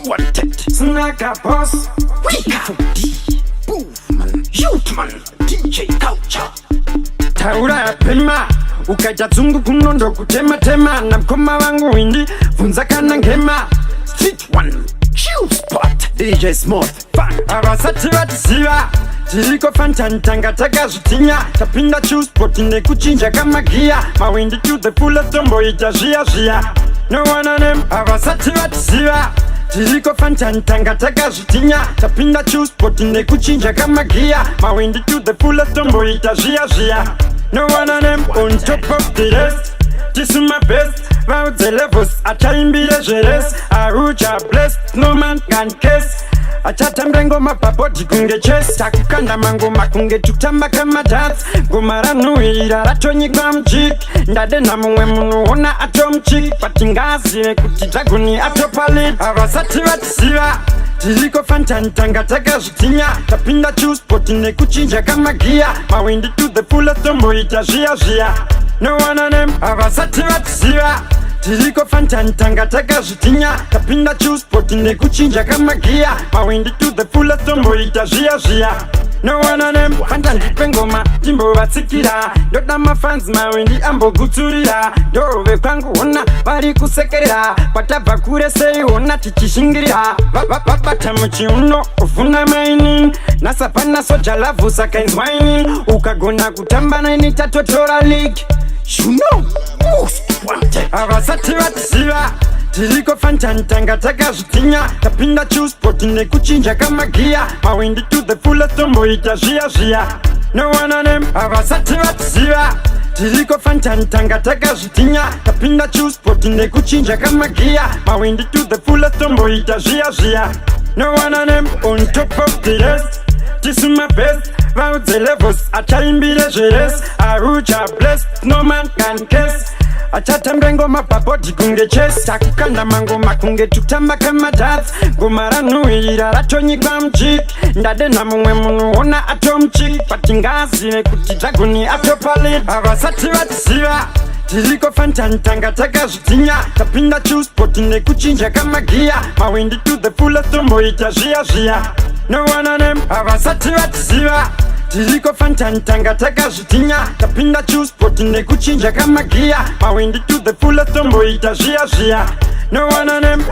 wanted. Snaga boss, Wika Boofman, Youthman, DJ Culture. Taura ya pema, ukaja zungu kunondo kutema tema. Na mkoma wangu windi, funza kana ngema. Street one, Q-Spot, DJ Smooth, fun. Abasati batisiba, tiriko fantantanga taka zutinya. Tapinda Q-Spot ine kuchinja kama gia. Mawindi to the fullest tombo ita jia jia. No one on them, abasati batisiba, tiriko fantantanga taka zutinya. Tapinda Q-Spot ine kuchinja kama gia. Mawindi to the fullest tombo ita jia jia. No one on them, on top of the rest. This is my best. Round the levels, I try and be the jealous. I root ya blessed, no man can kiss. Achata mrengo mapapoti kunge chest. Takukanda mango makunge tutamba kama dance. Gomara nuira ratonyi kwa mchik. Ndade na mwe munuona atom chick. Patingazi kutitaguni atopalit. Avasati watisiwa, tiriko fantantanga taka zutinya. Tapinda Q-Spot ine kuchinja kama gia. Mawindi to the fullest tombo ita jia jia. No one on them, abasati batisiba, tiriko fantantanga taka zutinya. Tapinda Q-Spot ine kuchinja kama gia. Mawindi to the fullest tombo ita jia jia. No one on them, fantanti pengoma, jimbo batsikira. Doda mafans mawindi ambo guturira. Dove kwangu ona, bari kusekerera. Pataba kure sei ona tichishingirira. Bata mchi uno, ufuna maini. Nasapana soja lavu saka inzwaini. Ukagona kutamba na initatotora league. You know, most wanted. Abasati batisiba, tiriko fantantanga taka zutinya. Tapinda Q-Spot ine kuchinja kama gia. Mawindi to the fullest tombo ita jia jia. No one on them, abasati batisiba, tiriko fantantanga taka zutinya. Tapinda Q-Spot ine kuchinja kama gia. Mawindi to the fullest tombo ita jia jia. No one on them, on top of the rest. This is my best. Round the levels, I try and be the jealous. I root ya blessed, no man can kiss. Achata mrengo mapapoti kunge chest. Takukanda mango makunge tutamba kama dance. Gomara nuira ratonyi kwa mchik. Ndade na mwe munuona atom chick. Patingazi kutitaguni atopalit. Abasati batisiba, tiriko fantantanga taka zutinya. Tapinda Q-Spot ine kuchinja kama gia. Mawindi to the fullest tombo ita jia jia. No one on them, abasati batisiba, tiriko fantantanga taka zutinya. Tapinda Q-Spot ine kuchinja kama gia. Mawindi to the fullest tombo ita jia jia. No one on them.